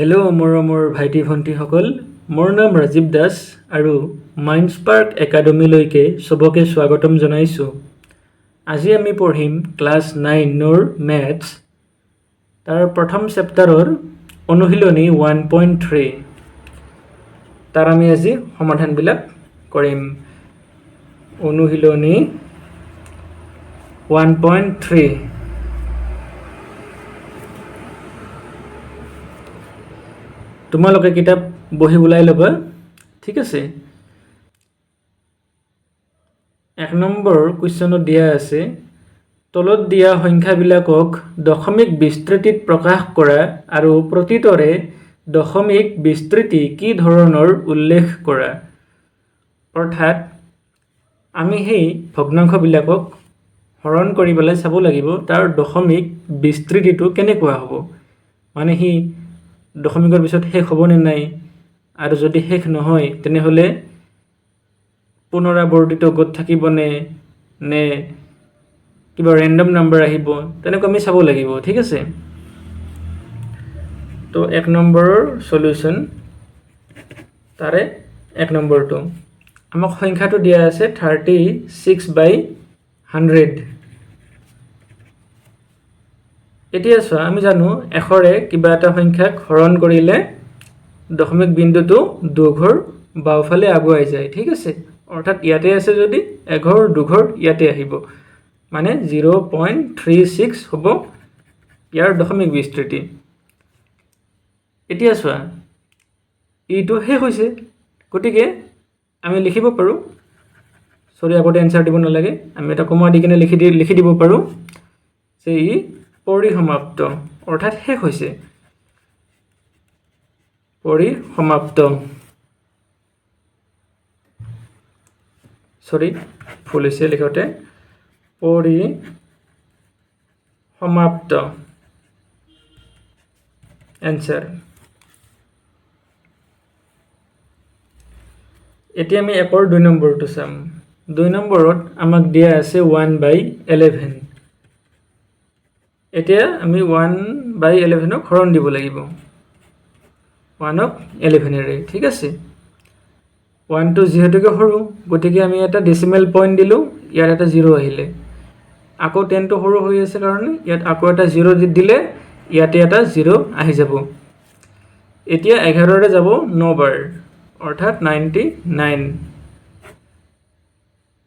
Hello' মোৰ ভাইটি ভণ্টিসকল, মোৰ নাম ৰাজীৱ দাস আৰু মাইণ্ডস্পাৰ্ক একাডেমীলৈকে চবকে স্বাগতম জনাইছোঁ। আজি আমি পঢ়িম ক্লাছ 9ৰ মেথছ, তাৰ প্ৰথম চেপ্টাৰৰ অনুশীলনী 1.3। তাৰ আমি আজি সমাধানবিলাক কৰিম। অনুশীলনী 1.3। তোমালোকে কিতাপ বহি ওলাই ল'বা, ঠিক আছে। 1 নম্বৰ কুৱেশ্যনত দিয়া আছে, তলত দিয়া সংখ্যাবিলাকক দশমিক বিস্তৃতিত প্ৰকাশ কৰা আৰু প্ৰতিটোৰে দশমিক বিস্তৃতি কি ধৰণৰ উল্লেখ কৰা। অৰ্থাৎ আমি সেই ভগ্নাংশবিলাকক হৰণ কৰি পেলাই চাব লাগিব তাৰ দশমিক বিস্তৃতিটো কেনেকুৱা হ'ব। মানে সি দশমিকৰ পিছত শেষ হ'বনে নাই, আৰু যদি শেষ নহয় তেনেহ'লে পুনৰাবৰ্তিত গোট থাকিবনে নে কিবা ৰেণ্ডম নাম্বাৰ আহিব, তেনেকৈ আমি চাব লাগিব, ঠিক আছে। তো 1 নম্বৰৰ সলিউশ্যন, তাৰে 1 নম্বৰটো আমাক সংখ্যাটো দিয়া আছে 36/100। এতিয়া চোৱা, আমি জানো এশৰে কিবা এটা সংখ্যাক হৰণ কৰিলে দশমিক বিন্দুটো দুঘৰ বাওঁফালে আগুৱাই যায়, ঠিক আছে। অৰ্থাৎ ইয়াতে আছে যদি এঘৰ দুঘৰ ইয়াতে আহিব, মানে 0.36 হ'ব ইয়াৰ দশমিক বিস্তৃতি। এতিয়া চোৱা, ইটো শেষ হৈছে, গতিকে আমি লিখিব পাৰোঁ, আগতে এনচাৰ দিব নালাগে, আমি এটা কমা দি কিনে লিখি দিব পাৰোঁ যে ই পৰিসমাপ্ত, অৰ্থাৎ শেষ হৈছে। পৰিসমাপ্ত, ভুল হৈছে লিখোঁতে, পৰিসমাপ্ত এনচাৰ। এতিয়া আমি 1ৰ 2 নম্বৰটো চাম। 2 নম্বৰত আমাক দিয়া আছে 1/11। এতিয়া আমি 1/11ক হৰণ দিব লাগিব 1ক 11ৰে, ঠিক আছে। 1টো যিহেতুকে সৰু, গতিকে আমি এটা ডেচিমেল পইণ্ট দিলোঁ, ইয়াত এটা 0 আহিলে। আকৌ 10টো সৰু হৈ আছে কাৰণে ইয়াত আকৌ এটা 0 দিলে ইয়াতে এটা 0 আহি যাব। এতিয়া 11ৰে যাব 9 বাৰ, অৰ্থাৎ 99।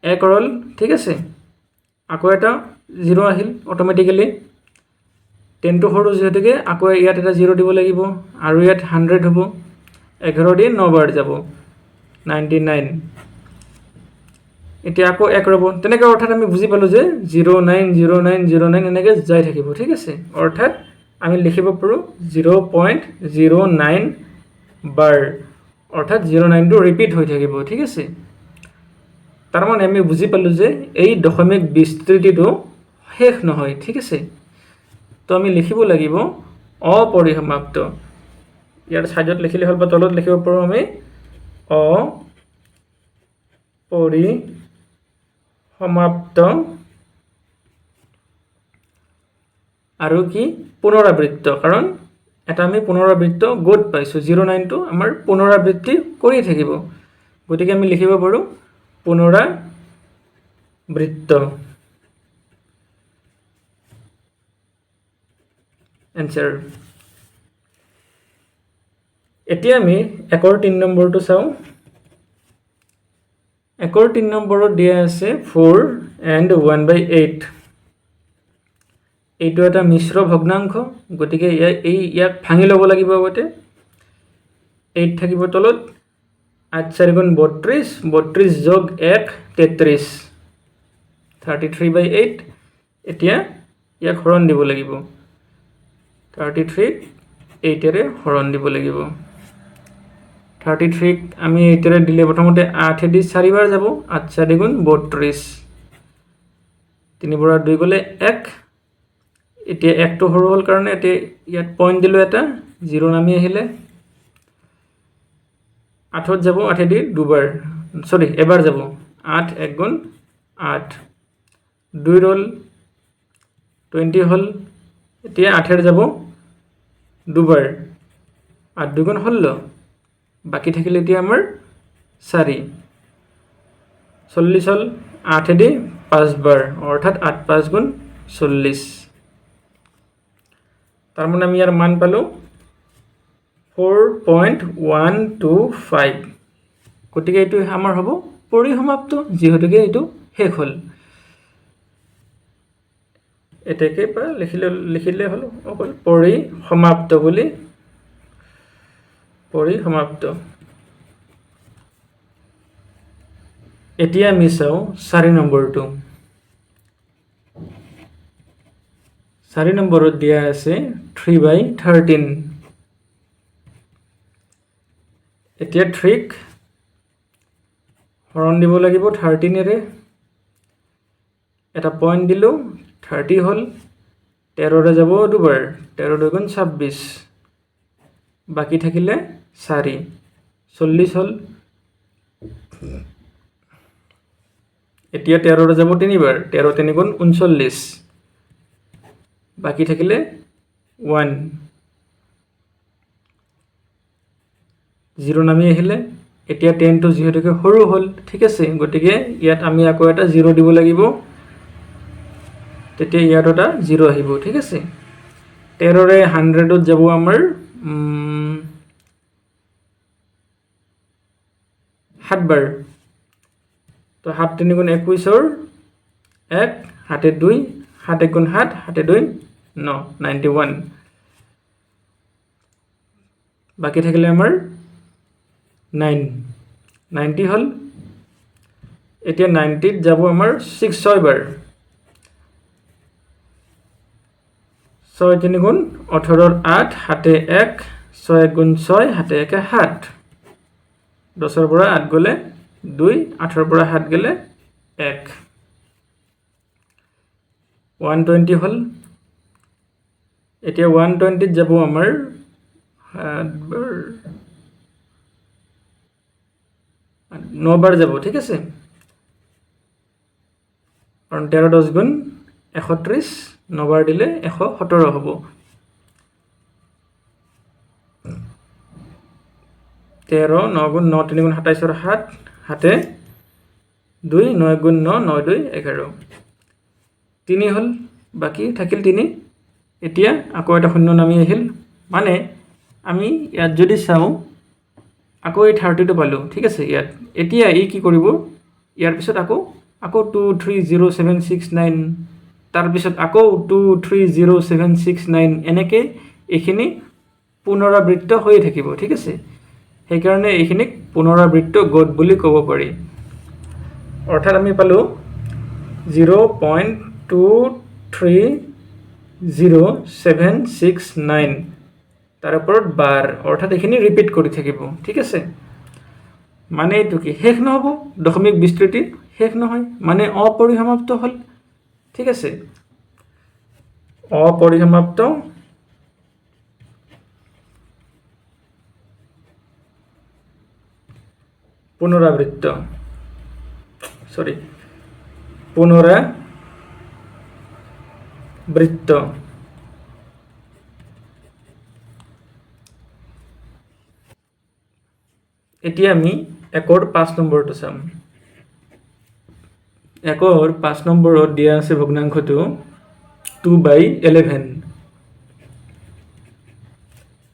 1 ৰ'ল, ঠিক আছে। আকৌ এটা 0 আহিল অট'মেটিকেলি। 10টো সৰু যিহেতুকে আকৌ ইয়াত এটা 0 দিব লাগিব, আৰু ইয়াত 100 হ'ব। 11 দি 9 বাৰ যাব, 99। এতিয়া আকৌ 1 ৰ'ব, তেনেকৈ অৰ্থাৎ আমি বুজি পালোঁ যে 090909 এনেকৈ যাই থাকিব, ঠিক আছে। অৰ্থাৎ আমি লিখিব পাৰোঁ 0.09 বাৰ, অৰ্থাৎ 09টো ৰিপিট হৈ থাকিব, ঠিক আছে। তাৰমানে আমি বুজি পালোঁ যে এই দশমিক বিস্তৃতিটো শেষ নহয়, ঠিক আছে। তো আমি লিখিব লাগিব অপৰিসমাপ্ত। ইয়াৰ ছাইডত লিখিলে হ'ল বা তলত লিখিব পাৰোঁ আমি অপৰিসমাপ্ত আৰু কি পুনৰাবৃত্ত, কাৰণ এটা আমি পুনৰাবৃত্ত গোট পাইছোঁ। 09টো আমাৰ পুনৰাবৃত্তি কৰি থাকিব, গতিকে আমি লিখিব পাৰোঁ পুনৰাবৃত্ত এনচাৰ। এতিয়া আমি 1ৰ 3 নম্বৰটো চাওঁ। 1ৰ 3 নম্বৰত দিয়া আছে 4 and 1/8। এইটো এটা মিশ্ৰ ভগ্নাংশ, গতিকে ইয়াক ভাঙি ল'ব লাগিব আগতে। 8 থাকিব তলত, 8 4 গুণ 32, 32 যোগ 1 33, 33/8। এতিয়া ইয়াক হৰণ দিব লাগিব, 33ক 8ৰে হৰণ দিব লাগিব। 33ক আমি 8ৰে দিলে প্ৰথমতে 8 দি 4 বাৰ যাব, 8 4 গুণ 32, 3 পৰা 2 গ'লে 1। এতিয়া 1টো সৰু হ'ল কাৰণে এতিয়া ইয়াত পইণ্ট দিলোঁ, এটা 0 নামি আহিলে। 8ত যাব, 8 দি এবাৰ যাব, 8 1 গুণ 8, 2 ৰ'ল, 20 হ'ল। এতিয়া 8ৰ যাব দুবাৰ, 8 দুগুণ 16 বাকি থাকিল এতিয়া আমাৰ 4 40 হ'ল 8 দি 5 বাৰ অৰ্থাৎ 8 5 গুণ 40 তাৰ মানে আমি ইয়াৰ মান পালো 4.125 গতিকে এইটো আমাৰ হ'ব পৰিসমাপ্ত যিহেতুকে এইটো শেষ হ'ল এতেকে পৰা লিখিলে হল অকল পৰিসমাপ্ত বুলি পৰিসমাপ্ত এতিয়া আমি চাও 4 নম্বৰটো 4 নম্বৰত দিয়া আছে 3/13 এতিয়া 3ক হৰণ দিব লাগিব 13 এৰে এটা পয়েন্ট দিলো 30 হল 13 ৰে যাব দুবাৰ 13 দুগুণ 26 বাকি থাকিলে 4 40 হল এতিয়া 13 ৰে যাব তিনিবাৰ 13 3 গুণ 39 বাকি থাকিলে 1 0 নামি আহিলে এতিয়া 10 টো যেহেতুকে সৰু হল ঠিক আছে গতিকে ইয়াত আমি আকৌ এটা 0 দিব লাগিব তেতিয়া ইয়াত এটা 0 আহিব ঠিক আছে 13 ৰে 100 ত যাব আমাৰ 7 বাৰ তো 7 3 গুণ 21 ৰ 1 7 2 7 গুণ 7 7 2 9 91 বাকি থাকিলে আমাৰ 9 90 হল এতিয়া 90 ত যাব আমাৰ 6 6 বাৰ 6 3 গুণ 18 ৰ 8 7 1 6 গুণ 6 7 1 7 10 ৰ পৰা 8 গলে 2 8 ৰ পৰা 7 গলে 1 120 হল এতিয়া 120 ত যাব আমাৰ 9 বাৰ যাব ঠিক আছে কাৰণ 13 10 গুণ 31 9 বাৰ দিলে 117 হ'ব 13 9 গুণ 9 3 গুণ 27 ৰ 7 হাতে 2 9 গুণ 9 9 2 11 3 হল বাকি থাকিল 3 এতিয়া আকৌ এটা শূন্য নামি আহিল মানে আমি ইয়াত যদি চাও আকৌ এই 30 টো পালো ঠিক আছে ইয়াত এতিয়া এই কি কৰিব ইয়াৰ পিছত আকৌ 230769 তাৰ পিছত আকৌ 230769 এনেকে এইখিনি পুনৰাবৃত্ত হৈ থাকিব ঠিক আছে সেই কাৰণে এইখিনিক পুনৰাবৃত্ত গড বুলি ক'ব পাৰি অৰ্থাৎ আমি পালো 0.23069 তাৰ ওপৰত বাৰ অৰ্থাৎ এইখিনি ৰিপিট কৰি থাকিব ঠিক আছে মানে এইটো কি শেষ নহব দশমিক বিস্তৃতি শেষ নহয় মানে অপৰিসমাপ্ত হল ঠিক আছে অপৰিসমাপ্ত পুনৰাবৃত্ত এতিয়া আমি একৰ 5 নম্বৰটো চাম একৰ 5 নম্বৰত দিয়া আছে ভগ্নাংশটো 2/11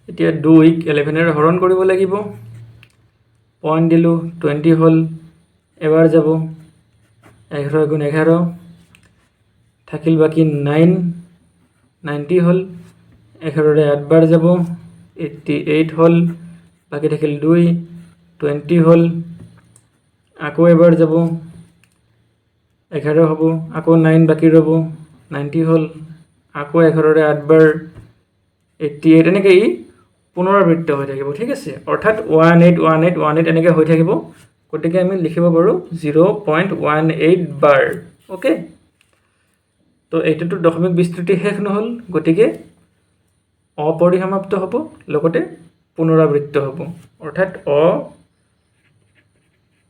এতিয়া 2ক 11 এৰে হৰণ কৰিব লাগিব পয়েন্ট দিলো 20 হল এবাৰ যাব 11 গুণ 11 থাকিল বাকি 9 90 হল 11 ৰে 8 বাৰ যাব 88 হল বাকি থাকিল 2 20 হল আকৌ এবাৰ যাব 11 হ'ব আকৌ 9 বাকি ৰব 90 হল আকৌ 11 ৰে 8 বাৰ 88 এনেকে পুনৰাবৃত্ত হৈ থাকিব ঠিক আছে অৰ্থাৎ 181818 এনেকে হৈ থাকিব গতিকে আমি লিখিব পাৰো 0.18 বাৰ ওকে তো এইটোটো দশমিক বিস্তৃতি শেষ নহল গতিকে অপৰিসমাপ্ত হ'ব লগতে পুনৰাবৃত্ত হ'ব অৰ্থাৎ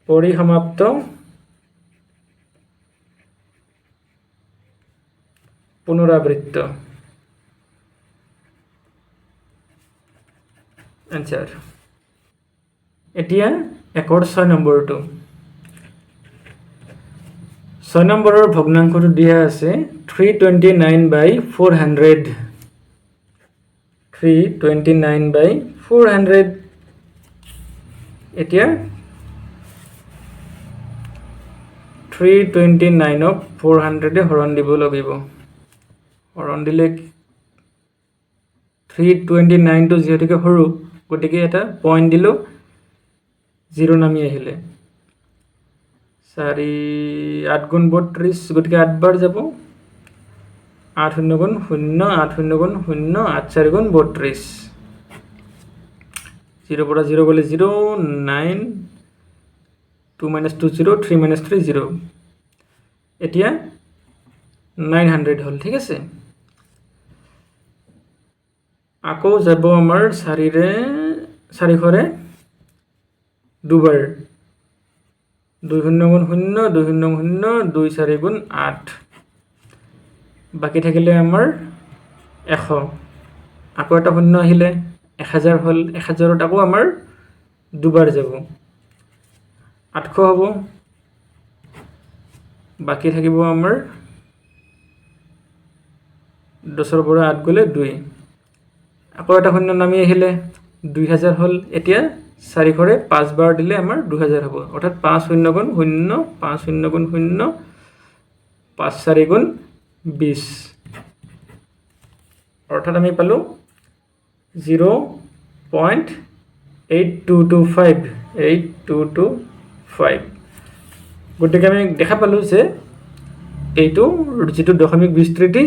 অপৰিসমাপ্ত পুনৰাবৃত্ত এনচাৰ এতিয়া 1ৰ 6 নম্বৰটো 6 নম্বৰৰ ভগ্নাংশটো দিয়া আছে 329/400 329/400 এতিয়া 329ক 400 হৰণ দিব লাগিব হৰণ দিলে 329টো যিহেতুকে সৰু গতিকে এটা পইণ্ট দিলো 0 নামি আহিলে 4 8 গুণ 32 গতিকে 8 বাৰ যাব 8 শূন্য গুণ 0 8 শূন্য গুণ 0 8 4 গুণ 32 0 পৰা 0 গ'লে 0 9 2 minus 2 0 3 minus 3 0 এতিয়া 900 হ'ল ঠিক আছে আকৌ যাব আমাৰ 400ৰে দুবাৰ 2 শূন্য গুণ 0 2 শূন্য গুণ 0 2 4 গুণ 8 বাকি থাকিলে আমাৰ 100 আকৌ এটা শূন্য আহিলে 1000 হ'ল 1000ত আকৌ আমাৰ দুবাৰ যাব 800 হ'ব বাকি থাকিব আমাৰ 10ৰ পৰা 8 গ'লে 2 আকৌ এটা শূন্য নামি আহিলে 2000 হ'ল এতিয়া 400ৰে 5 বাৰ দিলে আমাৰ 2000 হ'ব অৰ্থাৎ 5 শূন্য গুণ 0 5 শূন্য গুণ 0 5 4 গুণ 20 অৰ্থাৎ আমি পালো 0.8225 গতিকে আমি দেখা পালো যে এইটো যিটো দশমিক বিস্তৃতি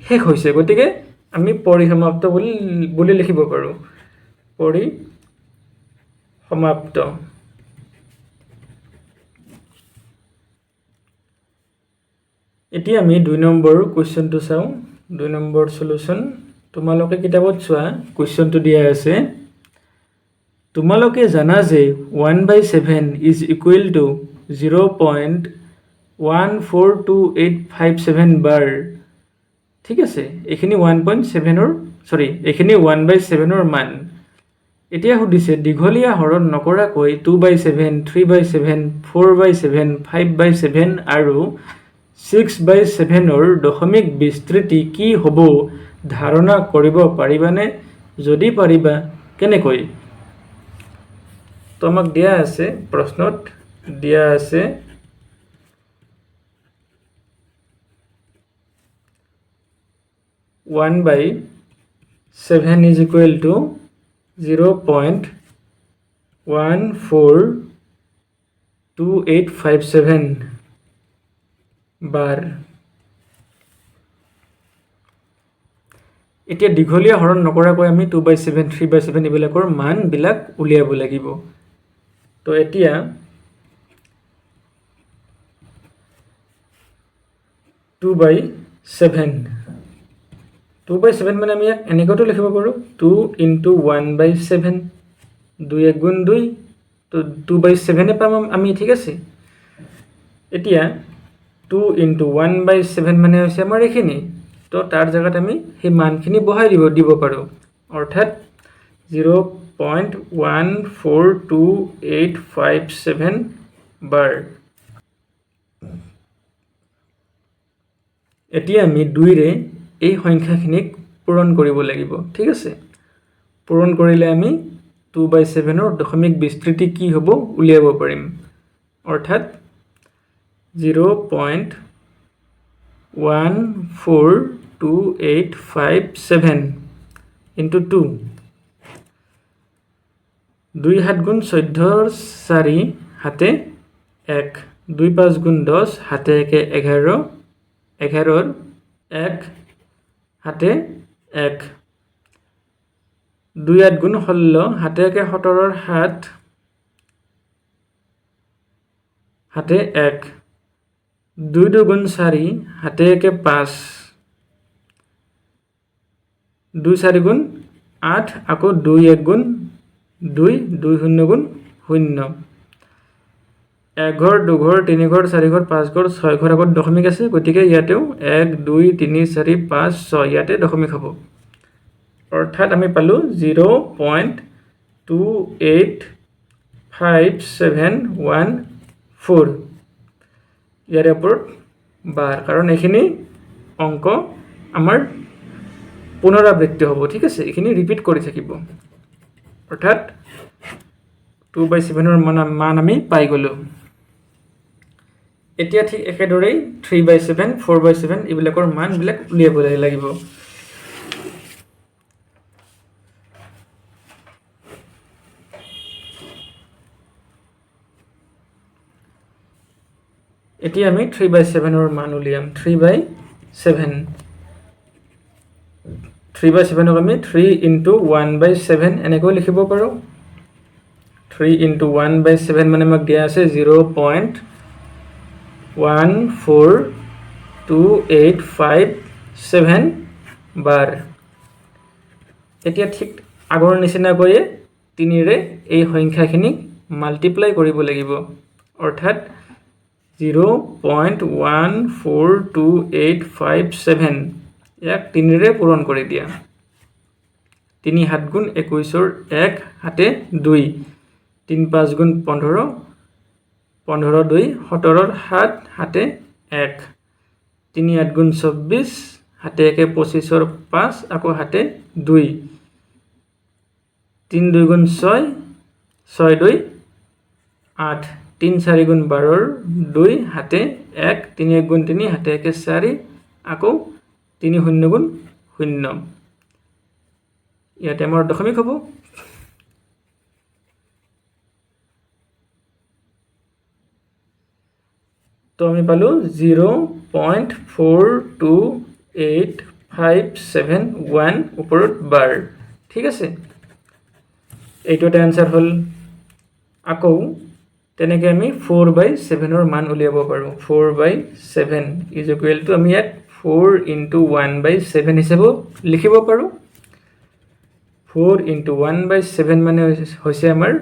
শেষ হৈছে গতিকে আমি পৰিসমাপ্ত বুলি লিখিব পাৰো পৰিসমাপ্ত এতিয়া আমি 2 নম্বৰ কোৱেশ্চনটো চাওঁ 2 নম্বৰ সলিউশন তোমালোকে কিতাপত চোৱা কোৱেশ্চনটো দিয়া আছে তোমালোকে জানা যে 1/7 is equal to 0.142857 বাৰ ঠিক আছে এখিনি 1/7ৰ মান এতিয়া সুধিছে দীঘলীয়া হৰণ নকৰাকৈ 2/7 3/7 4/7 5/7 আৰু 6/7ৰ দশমিক বিস্তৃতি কি হ'ব ধাৰণা কৰিব পাৰিবানে যদি পাৰিবা কেনেকৈ তো আমাক দিয়া আছে প্ৰশ্নত দিয়া আছে 1/7 is equal to 0.142857 বাৰ এতিয়া দীঘলীয়া হৰণ নকৰাকৈ আমি 2/7 3/7 এইবিলাকৰ মানবিলাক উলিয়াব লাগিব তো এতিয়া 2/7 মানে আমি এনেকৈতো লিখিব পাৰো 2 into 1/7 2 গুণ 2 তো 2/7 পাম আমি ঠিক আছে এতিয়া 2 into 1/7 মানে হৈছে আমাৰ এখিনি তো তাৰ জায়গাত আমি সেই মানখিনি বহাই দিব পাৰো অৰ্থাৎ 0.142857 বাৰ এতিয়া আমি 2ৰে এই সংখ্যাখিনিক পূৰণ কৰিব লাগিব ঠিক আছে পূৰণ কৰিলে আমি 2/7ৰ দশমিক বিস্তৃতি কি হ'ব উলিয়াব পাৰিম অৰ্থাৎ 0.142857 into 2 2 7 গুণ 14 4 হাতে 1 2 5 গুণ 10 হাতে 11 11ৰ 1 হাতে 1 2 8 গুণ 16 হাতে 17ৰ 7 হাতে 1 2 2 গুণ 4 হাতে 5 2 4 গুণ 8 আকৌ 2 1 গুণ 2 2 0 গুণ 0 1 ঘৰ 2 ঘৰ 3 ঘৰ 4 ঘৰ 5 ঘৰ 6 ঘৰ আগত দশমিক আছে গতিকে ইয়াতেও 1 2 3 4 5 6 ইয়াতে দশমিক হ'ব অৰ্থাৎ আমি পালো 0.142857 28571 ইয়াৰে ওপৰত বাৰ, কাৰণ এইখিনি অংক আমাৰ পুনৰাবৃত্তি হ'ব, ঠিক আছে, এইখিনি ৰিপিট কৰি থাকিব, অৰ্থাৎ 2/7 মান আমি পাই গ'লোঁ। এতিয়া ঠিক একেদৰেই 3/7, 4/7 এইবিলাকৰ মানবিলাক উলিয়াব লাগিব। এতিয়া আমি 3/7 মান উলিয়াম। 3/7 আমি 3 × 1/7 এনেকৈ লিখিব পাৰোঁ। 3 × 1/7 মানে আমাক দিয়া আছে 0.14285 বাৰ। এতিয়া ঠিক আগৰ নিচিনাকৈয়ে 3ৰে এই সংখ্যাখিনিক মাল্টিপ্লাই কৰিব লাগিব, অৰ্থাৎ 0.14285 ইয়াক 3ৰে পূৰণ কৰি দিয়া। 3 7 গুণ 21ৰ 1 হাতে 2, 3 5 গুণ 15, 15 2 17ৰ 7 হাতে 1, 3 8 গুণ 24, হাতে 1 25ৰ 5 আকৌ হাতে 2, 3 2 গুণ 6, 6 2 8, 3 4 গুণ 12ৰ 2 হাতে 1, 3 1 গুণ 3 হাতে 1 4, আকৌ 3 0 গুণ 0, ইয়াতে আমাৰ দশমিক হ'ব। তো আমি পালোঁ 0.42857 ওপৰত বাৰ, ঠিক আছে, এইটো এটা এনচাৰ হ'ল। আকৌ তেনেকৈ আমি 4/7 মান উলিয়াব পাৰোঁ। 4/7 ইজ ইকুৱেল টু আমি ইয়াত 4 × 1/7 হিচাপেও লিখিব পাৰোঁ। 4 × 1/7 মানে হৈছে আমাৰ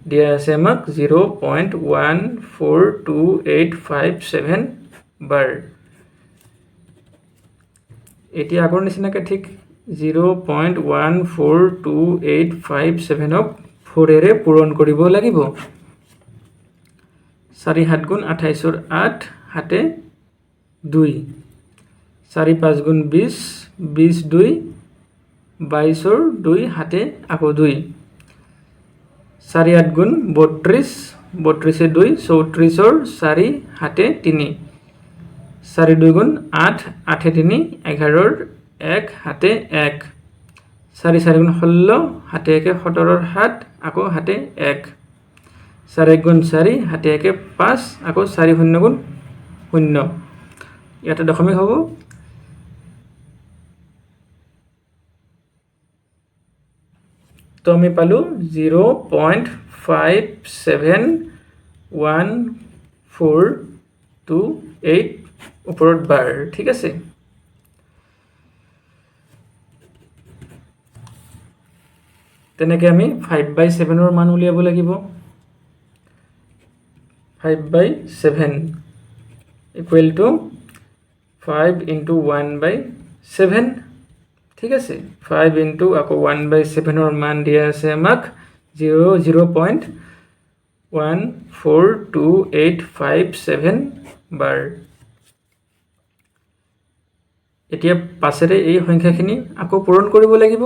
দিয়া আছে আমাক 0.14287 বাৰ। এতিয়া আগৰ নিচিনাকৈ ঠিক 0.14287ক 4ৰে পূৰণ কৰিব লাগিব। 4 7 গুণ 28ৰ 8 হাতে 2, 4 5 গুণ 20, 20 2 22ৰ 2 হাতে আকৌ 2, 4 8 গুণ 32, 32 2 34ৰ 4 হাতে 3, 4 2 গুণ 8, 8 3 11ৰ 1 হাতে 1, 4 4 গুণ 16, হাতে 1 17ৰ 7 আকৌ হাতে 1, 4 1 গুণ 4, হাতে 1 5 আকৌ 4 0 গুণ 0, ইয়াতে দশমিক হ'ব। তো আমি পালোঁ 0.571428 ওপৰত বাৰ, ঠিক আছে। তেনেকৈ আমি 5/7 মান উলিয়াব লাগিব। 5/7 ইকুৱেল টু 5 × 1/7, ঠিক আছে। 5 × আকৌ 1/7 মান দিয়া আছে আমাক 0.14287 বাৰ। এতিয়া 5ৰে এই সংখ্যাখিনি আকৌ পূৰণ কৰিব লাগিব।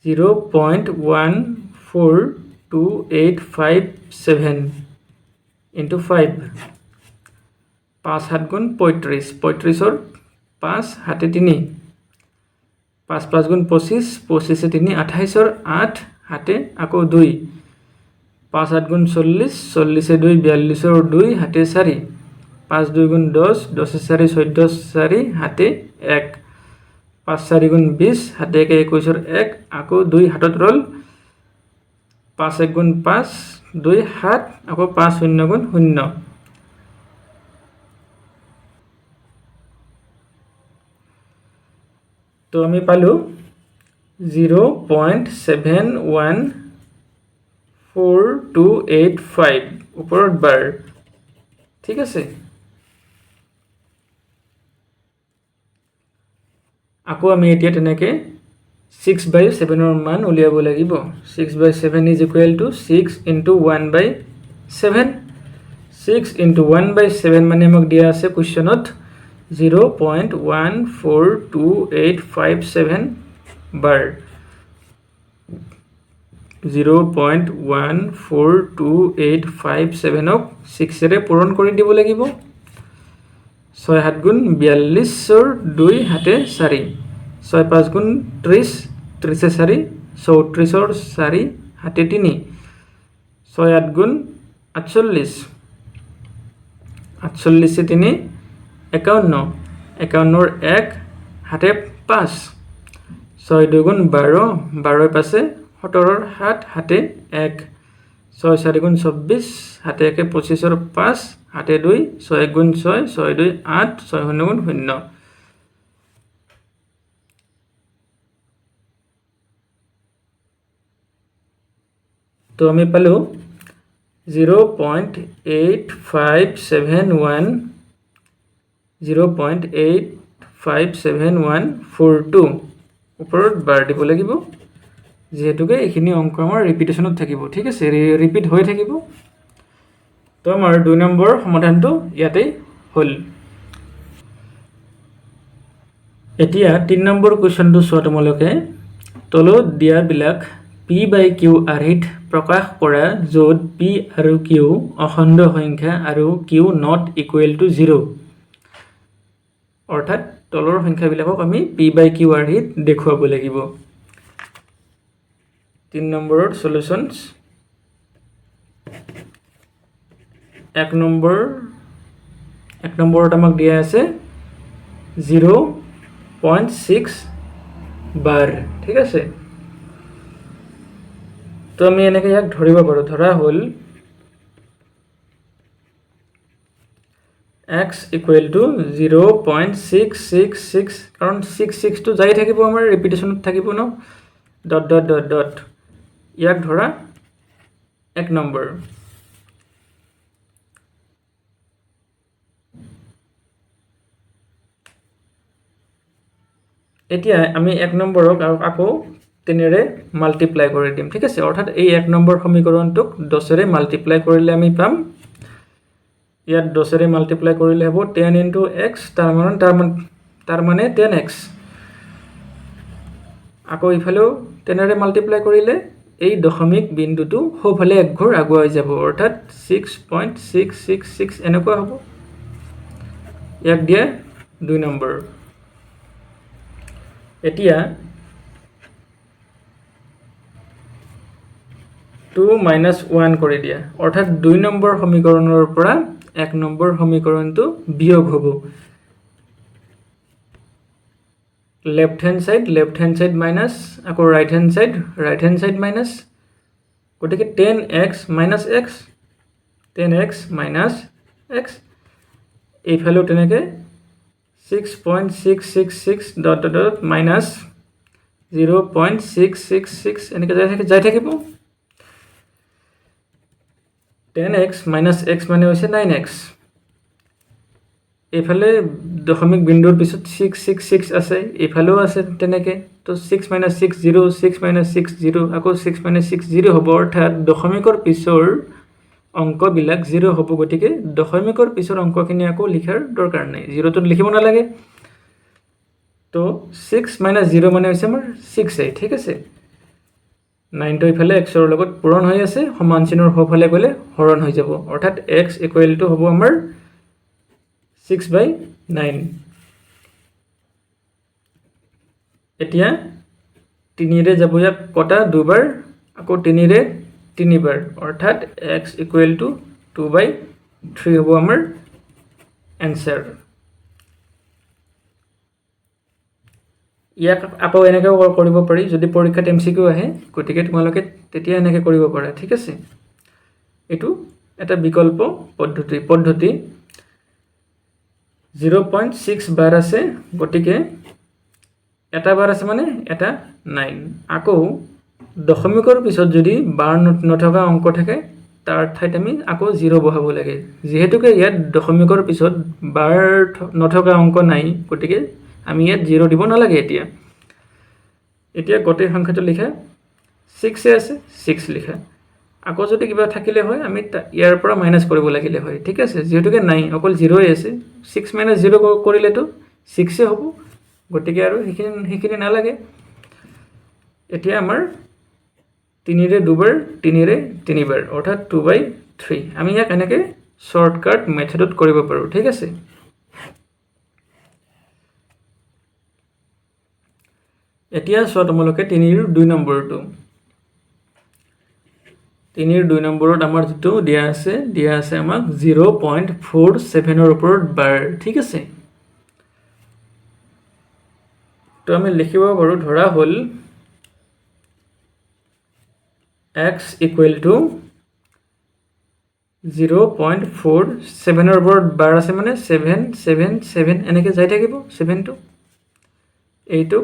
0.14287 × 5, 5 7 গুণ 35, 35ৰ 5 হাতে 3, 5 5 গুণ 25, 25 3 28ৰ 8 হাতে আকৌ 2, 5 8 গুণ 40, 40 2 42ৰ 2 হাতে 4, 5 2 গুণ 10, 10 4 14 4 হাতে 1, 5 4 গুণ 20, হাতে 1 21ৰ 1 আকৌ 2 হাতত ৰ'ল, 5 1 গুণ 5, 2 7 আকৌ 5 0 গুণ 0, তো আমি পালোঁ 0.714285 ওপৰত বাৰ, ঠিক আছে। আকৌ আমি এতিয়া তেনেকৈ 6/7 মান উলিয়াব লাগিব 6/7 is equal to 6 into 1/7 6 into 1/7 মানে আমাক দিয়া আছে কোৱেশ্চনত 0.142857 bar 0.142857 ক 6 ৰে পূৰণ কৰি দিব লাগিব 6 7 গুণ 42 2 হাতে 4 6 5 গুণ 30 30 4 34 4 হাতে 3 6 8 গুণ 48 48 3 51 51 1 হাতে 5 6 2 গুণ 12 12 পাছে 17 7 হাতে 1 6 4 গুণ 24 হাতে 1 25 5 হাতে 2 6 গুণ 6 6 2 8 6 0 গুণ 0 তো আমি পালো 0.8571 0.857142 ওপৰত বাৰ দিব লাগিব যেহেতুকে এইখিনি অংক আমাৰ ৰিপিটেশনত থাকিব ঠিক আছে ৰিপিট হৈ থাকিব তো আমাৰ 2 নম্বৰ সমাধানটো ইয়াতে হল এতিয়া 3 নম্বৰ কোৱেশ্চনটো চোৱা তোমালোকে তলত দিয়া বিলাক p/q আৰ্হিত প্ৰকাশ কৰা য'ত p আৰু q অখণ্ড সংখ্যা আৰু q not equal to 0 অৰ্থাৎ তলৰ সংখ্যাবিলাকক আমি p/q আৰ্হিত দেখুৱাব লাগিব 3 নম্বৰৰ সলিউশনস 1 নম্বৰত আমাক দিয়া আছে 0.6 bar ঠিক আছে তো আমি এনেকে ইয়াক ধৰিব পাৰো ধৰা হল x equal to 0.666 কাৰণ 66 টো যাই থাকিব আমাৰ ৰিপিটেশনত থাকিব ন ডট ডট ডট ডট ইয়াক ধৰা 1 নম্বৰ এতিয়া আমি 1 নম্বৰক আকৌ 3 ৰে মাল্টিপ্লাই কৰি দিম ঠিক আছে অৰ্থাৎ এই 1 নম্বৰ সমীকৰণটোক 10 ৰে মাল্টিপ্লাই কৰিলে আমি পাম ইয়াত 10 ৰে মাল্টিপ্লাই কৰিলে হ'ব 10 into x তাৰ মানে 10x আকৌ ইফালেও 10 ৰে মাল্টিপ্লাই কৰিলে এই দশমিক বিন্দুটো সোঁফালে এক ঘৰ আগুৱাই যাব অৰ্থাৎ 6.666 এনেকুৱা হ'ব ইয়াক দিয়ে 2 নম্বৰ এতিয়া 2 minus 1 কৰি দিয়া অৰ্থাৎ 2 নম্বৰ সমীকৰণৰ পৰা 1 নম্বৰ সমীকৰণটো বিয়োগ হ'ব লেফট হ্যান্ড সাইড মাইনাস আকৌ রাইট হ্যান্ড সাইড মাইনাস গতিকে 10x minus x 10x minus x এইফালেও তেনেকে 6.666 dot dot dot minus 0.666 এনেকে যাই থাকিব 10x minus x মানে হৈছে 9x এইফালে দশমিক বিন্দুৰ পিছত 666 আছে এইফালেও আছে তেনেকে তো 6 minus 60 6 minus 60 আকৌ 6 minus 60 হ'ব অৰ্থাৎ দশমিকৰ পিছৰ অংকবিলাক 0 হ'ব গতিকে দশমিকৰ পিছৰ অংকখিনি আকৌ লিখাৰ দৰকাৰ নাই 0 তো লিখিব নালাগে তো 6 minus 0 মানে হৈছে আমাৰ 6 ঠিক আছে 9 তো ইফালে x ৰ লগত পূৰণ হৈ আছে সমান চিনৰ সোঁফালে গলে হৰণ হৈ যাব অৰ্থাৎ x ইকুৱেল টু হ'ব আমাৰ 6/9 এতিয়া 3 ৰে যাব ইয়াক কটা দুবাৰ আকৌ 3 ৰে তিনিবাৰ অৰ্থাৎ x ইকুৱেল টু 2/3 হ'ব আমাৰ এনসাৰ ইয়াক আকৌ এনেকৈ কৰিব পাৰি যদি পৰীক্ষাত MCQ আহে গতিকে তোমালোকে তেতিয়া এনেকৈ কৰিব পাৰা ঠিক আছে এটো এটা বিকল্প পদ্ধতি 0.6 বাৰ আছে গতিকে এটা বাৰ আছে মানে এটা 9 আকৌ দশমিকৰ পিছত যদি বাৰ নথকা অংক থাকে তাৰ ঠাইত আমি আকৌ 0 বহাব লাগে যেহেতুকে ইয়াত দশমিকৰ পিছত বার নথকা অংক নাই গতিকে আমি ইয়াত 0 দিব নালাগে এতিয়া এতিয়া গোটেই সংখ্যাটো লিখা 6 আছে 6 লিখা আকৌ যদি কিবা থাকিলে হয় আমি ইয়াৰ পৰা মাইনাস কৰিব লাগিলে হয় ঠিক আছে যেহেতুকে নাই অকল 0 আছে 6 - 0 কৰিলেতো 6 এ হ'ব গতিকে আৰু সেইখিনি নালাগে এতিয়া আমাৰ 3 ৰে দুবাৰ 3 ৰে তিনিবাৰ অৰ্থাৎ 2/3 আমি ইয়াক এনেকৈ শৰ্টকাট মেথডত কৰিব পাৰোঁ ঠিক আছে এতিয়া চোৱা তোমালোকে 3 ৰ 2 নম্বৰটো 3 ৰ 2 নম্বৰত আমাৰ যেটো দিয়া আছে আমাক 0.47 ৰ ওপৰত বাৰ ঠিক আছে তো আমি লিখিব পাৰোঁ ধৰা হল x = 0.47 ৰ ওপৰত বাৰ আছে মানে 7 7 7 এনেকৈ যাই থাকিব 7 টো এইটো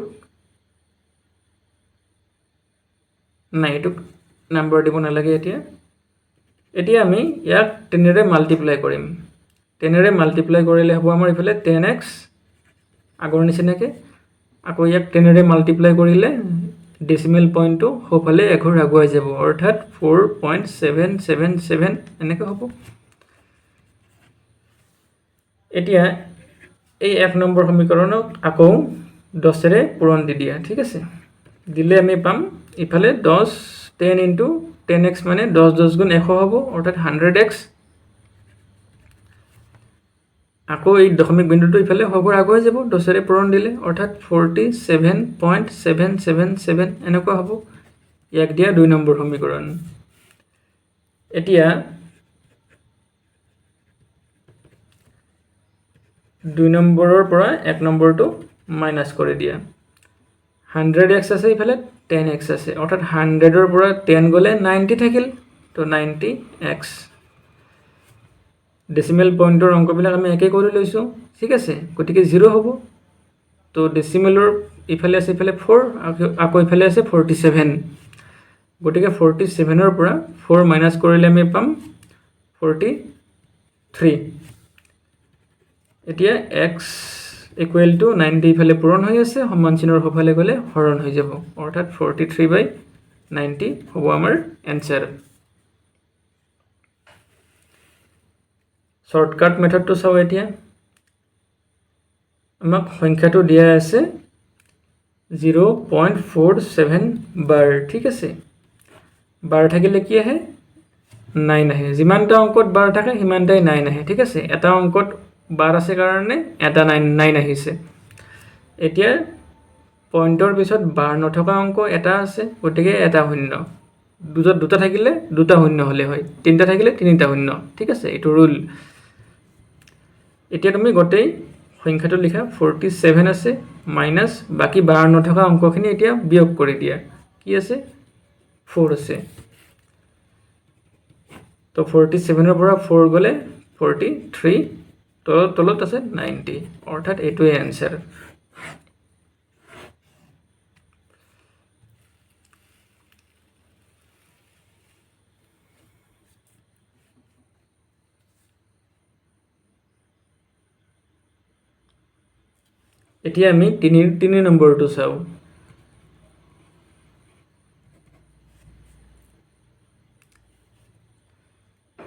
নাই এইটো নাম্বাৰ দিব নালাগে এতিয়া আমি ইয়াক 10 ৰে মাল্টিপ্লাই কৰিম 10 ৰে মাল্টিপ্লাই কৰিলে হ'ব আমাৰ ইফালে 10x আগৰ নিচিনাকে আকৌ ইয়াক 10 ৰে মাল্টিপ্লাই কৰিলে ডেসিমেল পইণ্টটো হফালে এঘৰ আগুৱাই যাব অৰ্থাৎ 4.777 এনেকৈ হ'ব এতিয়া এই 1 নম্বৰ সমীকৰণক আকৌ 10 ৰে পূৰণ দি দিয়া ঠিক আছে দিলে আমি পাম ইফালে 10 10 * 10x মানে 10 10 গুণ 100 হ'ব অৰ্থাৎ 100x আকৌ এই দশমিক বিন্দুটো ইফালে হবৰ আগুৱাই যাব 10 ৰে পূৰণ দিলে অৰ্থাৎ 47.777 এনেকুৱা হ'ব ইয়াক দিয়া 2 নম্বৰ সমীকৰণ এতিয়া 2 নম্বৰৰ পৰা 1 নম্বৰটো মাইনাস কৰি দিয়া 100x আছে ইফালে 10x আছে অৰ্থাৎ 100 ৰ পৰা 10 গলে 90 থাকিল তো 90x ডেসিমেল পইণ্টৰ অংকবিলাক আমি একে কৰি লৈছো ঠিক আছে গতিকে 0 হ'ব তো ডেসিমেলৰ ইফালে আছে ইফালে 4 আকৌ ইফালে আছে 47 গতিকে 47 ৰ পৰা 4 মাইনাস কৰিলে আমি পাম 43 এতিয়া x = 90 ইফালে পূৰণ হৈ আছে সমান চিনৰ হফালে গলে হৰণ হৈ যাব অৰ্থাৎ 43/90 হ'ব আমাৰ এনসাৰ শৰ্টকাট মেথডটো চাও এতিয়া আমাক সংখ্যাটো দিয়া আছে 0.47 বাৰ ঠিক আছে বাৰ থাকিলে কি আহে 9 আহে যিমানটা অংকত বাৰ থাকে সিমানটাই 9 আহে ঠিক আছে এটা অংকত বাৰ আছে কাৰণে এটা 9 আহিছে এতিয়া পইণ্টৰ পিছত বাৰ নথকা অংক এটা আছে গতিকে এটা শূন্য দুটা থাকিলে দুটা শূন্য হলে হয় তিনটা থাকিলে তিনিটা শূন্য ঠিক আছে এটো ৰুল এতিয়া তুমি গটেই সংখ্যাটো লিখা 47 আছে মাইনাস বাকি 12 নথকা অংকখিনি এতিয়া বিয়োগ কৰি দিয়া কি আছে 4 আছে তো 47 ৰ পৰা 4 গলে 43 তলত আছে 90 অৰ্থাৎ এটোই আনসাৰ এতিয়া আমি 3 নম্বৰটো চাও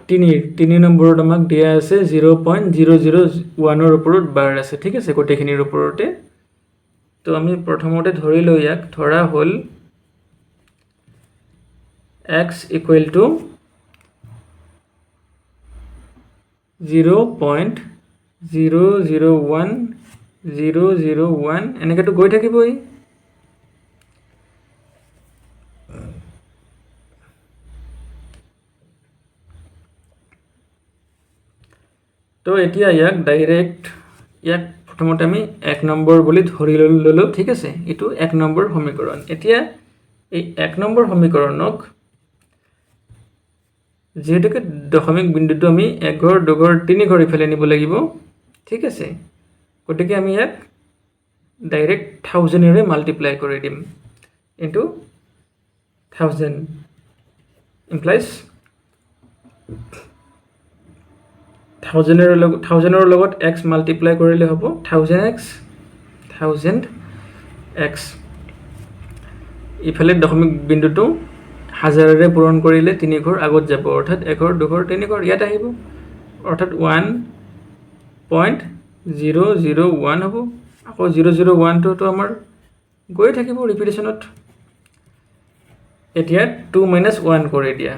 3 নম্বৰত আমাক দিয়া আছে 0.001 ৰ ওপৰত বাৰ আছে ঠিক আছে গোটেইখিনিৰ ওপৰতে তো আমি প্ৰথমতে ধৰি লও ইয়াক ধৰা হল x = 0.001 এনেকৈ তো গৈ থাকিবই তো এতিয়া ইয়াক ডাইৰেক্ট ইয়াক প্ৰথমতে আমি 1 নম্বৰ বুলি ধৰি ললো ঠিক আছে এটো 1 নম্বৰ সমীকৰণ এতিয়া এই 1 নম্বৰ সমীকৰণক যেহেতুকে দশমিক বিন্দুটো আমি 1 ঘৰ 2 ঘৰ 3 ঘৰ ইফালে নিব লাগিব ঠিক আছে গতিকে আমি ইয়াক ডাইৰেক্ট 1000 ৰে মাল্টিপ্লাই কৰি দিম ইনটু 1000 implies 1000 ৰ লগত x মাল্টিপ্লাই কৰিলে হ'ব 1000x ইফালে দশমিক বিন্দুটো হাজাৰেৰে পূৰণ কৰিলে 3 ঘৰ আগত যাব, অৰ্থাৎ 1 ঘৰ 2 ঘৰ 3 ঘৰ ইয়াত আহিব, অৰ্থাৎ 1.001 হ'ব। আকৌ 001টো আমাৰ গৈ থাকিব ৰিপিটেশ্যনত। এতিয়া 2 - 1 কৰি দিয়া।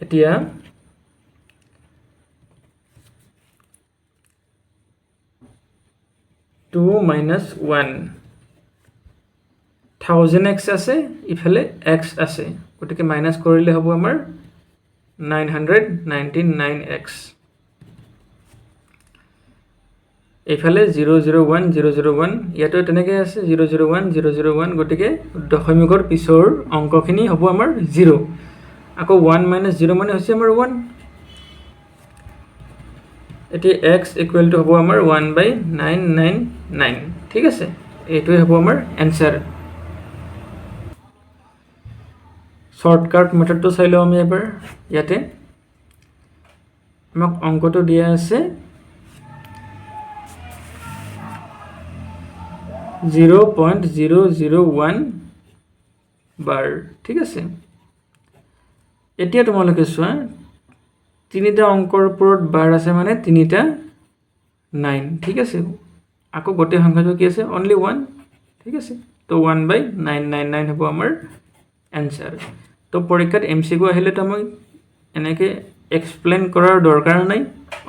এতিয়া 2 - 1 1000x আছে, ইফালে x আছে, গতিকে মাইনাছ কৰিলে হ'ব আমাৰ 999x। এইফালে 001 001 ইয়াতো তেনেকৈ আছে 001 001, গতিকে দশমিকৰ পিছৰ অংকখিনি হ'ব আমাৰ 0। আকৌ 1 - 0 মানে হৈছে আমাৰ 1। এতিয়া x = হ'ব আমাৰ 1/999, ঠিক আছে। এইটোৱে হ'ব আমাৰ এনসাৰ। শৰ্টকাট মেথডটো চাই লওঁ আমি এবাৰ। ইয়াতে আমাক অংকটো দিয়া আছে 0.001 বাৰ, ঠিক আছে। এতিয়া তোমালোকে চোৱা, তিনিটা অংকৰ ওপৰত বাৰ আছে মানে তিনিটা 9, ঠিক আছে। আকৌ গোটেই সংখ্যাটো কি আছে? অনলি 1, ঠিক আছে। তো 1/999 হ'ব আমাৰ এনসাৰ। তো পৰীক্ষাত MCQ আহিলেতো মই এনেকৈ এক্সপ্লেইন কৰাৰ দৰকাৰ নাই,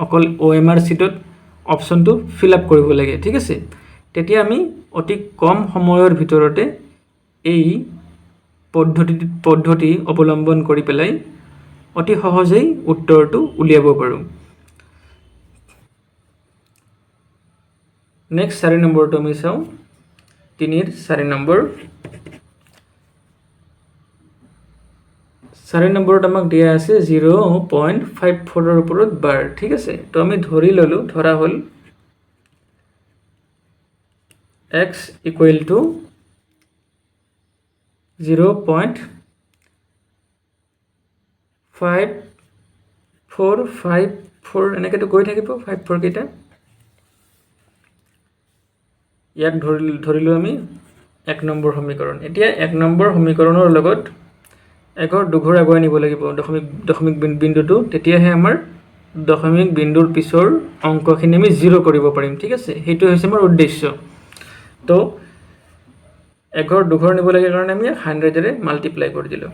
অকল OMR চিটত অপশ্যনটো ফিল আপ কৰিব লাগে, ঠিক আছে। তেতিয়া আমি অতি কম সময়ৰ ভিতৰতে এই পদ্ধতি অৱলম্বন কৰি পেলাই অতি সহজেই উত্তৰটো উলিয়াব পাৰোঁ। নেক্সট 4 নম্বৰটো আমি চাওঁ। 3ৰ 4 নম্বৰ। 4 নম্বৰত আমাক দিয়া আছে 0.54ৰ ওপৰত বাৰ, ঠিক আছে। তো আমি ধৰি ল'লোঁ, ধৰা হ'ল x = 0.5454 এনেকৈতো গৈ থাকিব 54 কেইটা। ইয়াক ধৰিলোঁ আমি 1 নম্বৰ সমীকৰণ। এতিয়া 1 নম্বৰ সমীকৰণৰ লগত 1 ঘৰ 2 ঘৰ আগুৱাই নিব লাগিব দশমিক বিন্দুটো, তেতিয়াহে আমাৰ দশমিক বিন্দুৰ পিছৰ অংকখিনি আমি 0 কৰিব পাৰিম, ঠিক আছে। সেইটো হৈছে আমাৰ উদ্দেশ্য। তো 1 ঘৰ 2 ঘৰ নিব লাগে কাৰণে আমি 100ৰে মাল্টিপ্লাই কৰি দিলোঁ।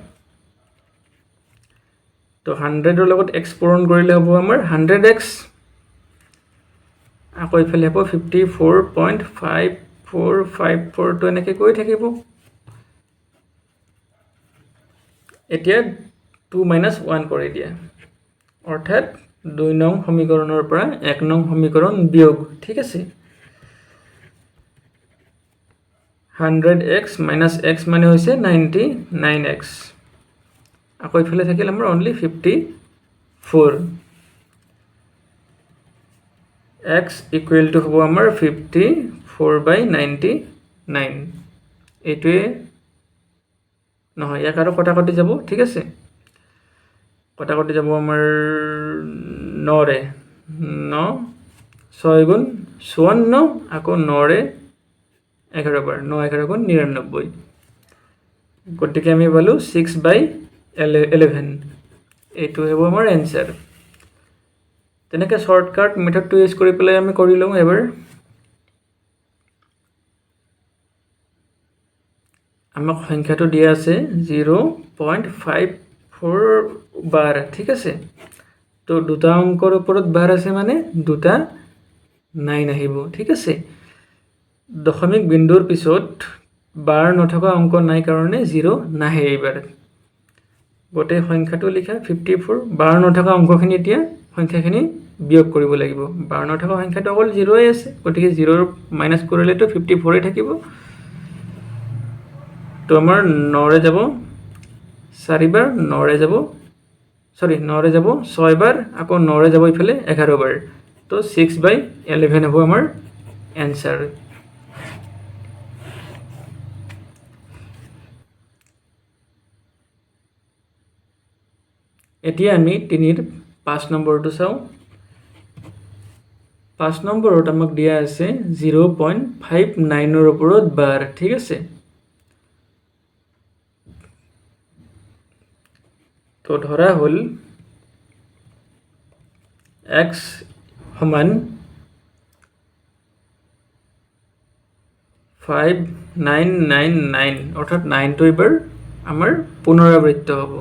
তো 100ৰ লগত x পূৰণ কৰিলে হ'ব আমাৰ 100x। আকৌ ইফালে হ'ব 54.5454টো এনেকৈ গৈ থাকিব। এতিয়া 2 - 1 কৰি দিয়া, অৰ্থাৎ 2 নং সমীকৰণৰ পৰা 1 নং সমীকৰণ বিয়োগ, ঠিক আছে। 100x - x মানে হৈছে 99x। আকৌ ইফালে থাকিল আমাৰ অনলি 54। x = হ'ব আমাৰ 54/99। এইটোৱে নহয়, ইয়াক আৰু কটাকটি যাব, ঠিক আছে। কটাকটি যাব আমাৰ 9ৰে 9 6 গুণ 54, আকৌ 9ৰে 11 বাৰ 9 11 গুণ 99। গতিকে আমি পালোঁ 6/11। এইটো হ'ব আমাৰ এনসাৰ। তেনেকৈ শৰ্টকাট মেথডটো ইউজ কৰি পেলাই আমি কৰি লওঁ এবাৰ। আমাক সংখ্যাটো দিয়া আছে 0.54 বাৰ, ঠিক আছে। তো দুটা অংকৰ ওপৰত বাৰ আছে মানে দুটা 9 আহিব, ঠিক আছে। দশমিক বিন্দুৰ পিছত বাৰ নথকা অংক নাই কাৰণে 0 নাহে। এইবাৰ গোটেই সংখ্যাটো লিখা 54, বাৰ নথকা অংকখিনি এতিয়া সংখ্যাখিনি বিয়োগ কৰিব লাগিব। বাৰ নথকা সংখ্যাটো অকল 0ই আছে, গতিকে 0ৰ মাইনাছ কৰিলেতো 54ই থাকিব। তো আমাৰ 9ৰে যাব 4 বাৰ, 9ৰে যাব 6 বাৰ, আকৌ 9ৰে যাব ইফালে 11 বাৰ। তো 6/11 হ'ব আমাৰ এনসাৰ। এতিয়া আমি 3ৰ 5 নম্বৰটো চাওঁ। 5 নম্বৰত আমাক দিয়া আছে 0.59ৰ ওপৰত বাৰ, ঠিক আছে। তো ধৰা হ'ল x সমান 5999 অৰ্থাৎ 9টো এবাৰ আমাৰ পুনৰাবৃত্ত হ'ব।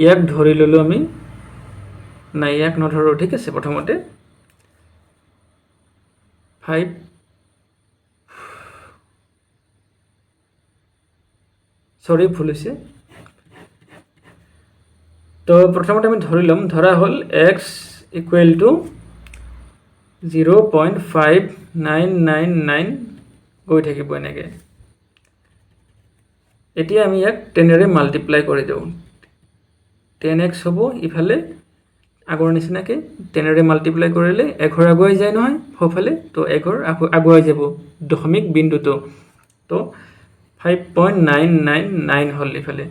ইয়াক ধৰি ল'লো আমি, নাই ইয়াক নধৰো, ঠিক আছে। প্ৰথমতে 5 সৰি ভুল হৈছে। তো প্ৰথমতে আমি ধৰি ল'ম, ধৰা হ'ল x ইকুৱেল টু 0.5999 গৈ থাকিব এনেকৈ। এতিয়া আমি ইয়াক 10ৰে মাল্টিপ্লাই কৰি দিওঁ। 10x হ'ব, ইফালে আগৰ নিচিনাকৈ 10ৰে মাল্টিপ্লাই কৰিলে এঘৰ আগুৱাই যায় নহয় সোঁফালে, তো এঘৰ আগুৱাই যাব দশমিক বিন্দুটো। তো 5.999 হ'ল ইফালে।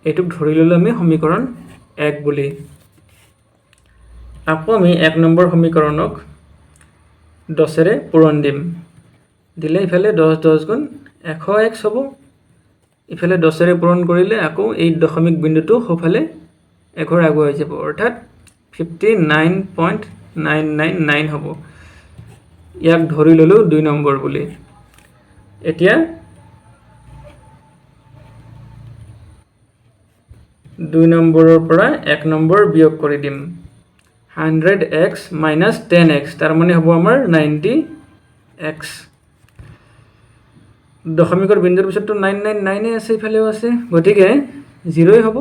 এইটোক ধৰি ল'লোঁ আমি সমীকৰণ 1 বুলি। আকৌ আমি 1 নম্বৰ সমীকৰণক 10ৰে পূৰণ দিম। দিলে ইফালে 10 10 গুণ 100x হ'ব, ইফালে 10ৰে পূৰণ কৰিলে আকৌ এই দশমিক বিন্দুটো সোঁফালে এঘৰ আগুৱাই যাব, অৰ্থাৎ 59.999 হ'ব। ইয়াক ধৰি ল'লোঁ 2 নম্বৰ বুলি। এতিয়া 2 নম্বৰৰ পৰা 1 নম্বৰ বিয়োগ কৰি দিম। 100x minus 10x, তাৰ মানে হ'ব আমাৰ 90x। দশমিকৰ বিন্দুৰ পিছততো 999 আছে, ইফালেও আছে, গতিকে 0 হ'ব।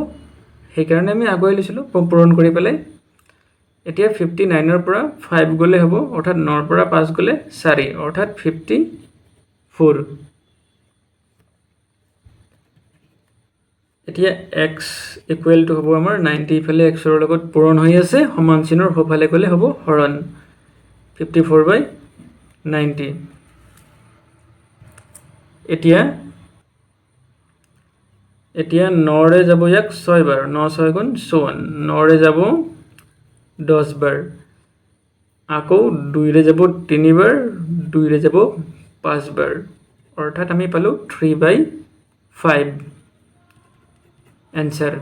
সেইকাৰণে আমি আগুৱাই লৈছিলোঁ পূৰণ কৰি পেলাই। এতিয়া 59ৰ পৰা 5 গ'লে হ'ব, অৰ্থাৎ 9ৰ পৰা 5 গ'লে 4, অৰ্থাৎ 54। এতিয়া x ইকুৱেল টু হ'ব আমাৰ 90, ইফালে xৰ লগত পূৰণ হৈ আছে, সমান চিনৰ সোঁফালে গ'লে হ'ব হৰণ, 54/90। এতিয়া 9ৰে যাব ইয়াক 6 বাৰ, 9 6 গুণ 54, 9ৰে যাব 10 বাৰ, আকৌ 2ৰে যাব 3 বাৰ, 2ৰে যাব 5 বাৰ, অৰ্থাৎ আমি পালোঁ 3/5 এনচাৰ।